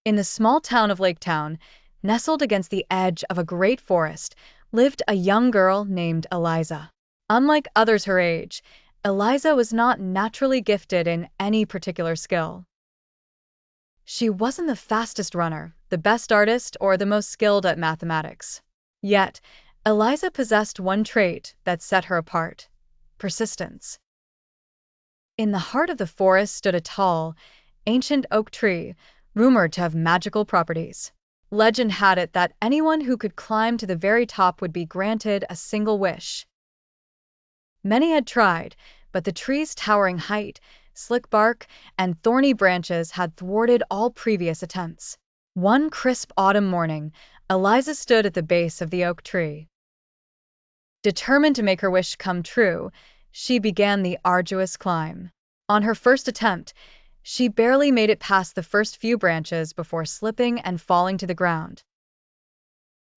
In the small town of Laketown, nestled against the edge of a great forest, lived a young girl named Eliza. Unlike others her age, Eliza was not naturally gifted in any particular skill. She wasn't the fastest runner, the best artist, or the most skilled at mathematics. Yet, Eliza possessed one trait that set her apart: persistence. In the heart of the forest stood a tall, ancient oak tree, rumored to have magical properties. Legend had it that anyone who could climb to the very top would be granted a single wish. Many had tried, but the tree's towering height, slick bark, and thorny branches had thwarted all previous attempts. One crisp autumn morning, Eliza stood at the base of the oak tree. Determined to make her wish come true, she began the arduous climb. On her first attempt, she barely made it past the first few branches before slipping and falling to the ground.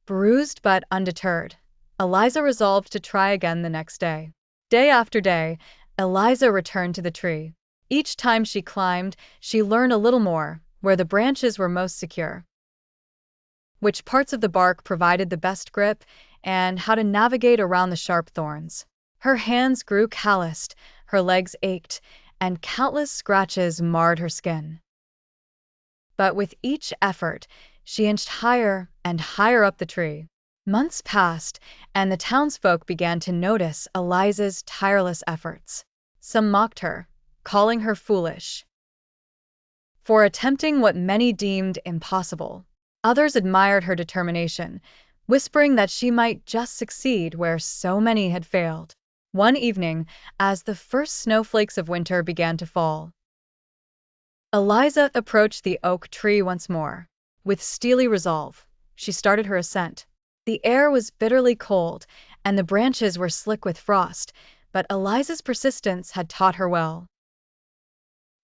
Bruised but undeterred, Eliza resolved to try again the next day. Day after day, Eliza returned to the tree. Each time she climbed, she learned a little more: where the branches were most secure, which parts of the bark provided the best grip, and how to navigate around the sharp thorns. Her hands grew calloused, her legs ached, and countless scratches marred her skin. But with each effort, she inched higher and higher up the tree. Months passed, and the townsfolk began to notice Eliza's tireless efforts. Some mocked her, calling her foolish for attempting what many deemed impossible. Others admired her determination, whispering that she might just succeed where so many had failed. One evening, as the first snowflakes of winter began to fall, Eliza approached the oak tree once more. With steely resolve, she started her ascent. The air was bitterly cold, and the branches were slick with frost, but Eliza's persistence had taught her well.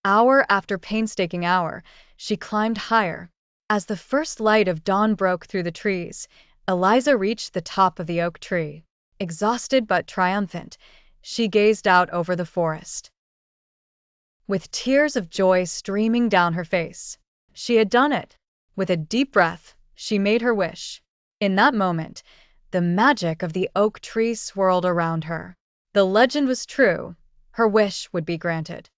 Hour after painstaking hour, she climbed higher. As the first light of dawn broke through the trees, Eliza reached the top of the oak tree. Exhausted but triumphant, she gazed out over the forest. With tears of joy streaming down her face, she had done it. With a deep breath, she made her wish. In that moment, the magic of the oak tree swirled around her. The legend was true: her wish would be granted.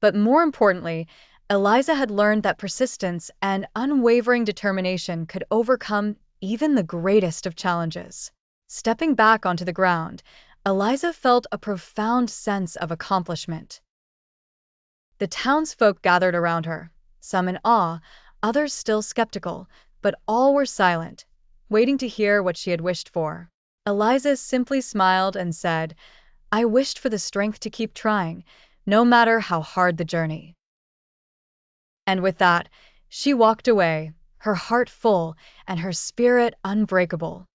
But more importantly, Eliza had learned that persistence and unwavering determination could overcome even the greatest of challenges. Stepping back onto the ground, Eliza felt a profound sense of accomplishment. The townsfolk gathered around her, some in awe, others still skeptical, but all were silent, waiting to hear what she had wished for. Eliza simply smiled and said, "I wished for the strength to keep trying, no matter how hard the journey." And with that, she walked away, her heart full and her spirit unbreakable.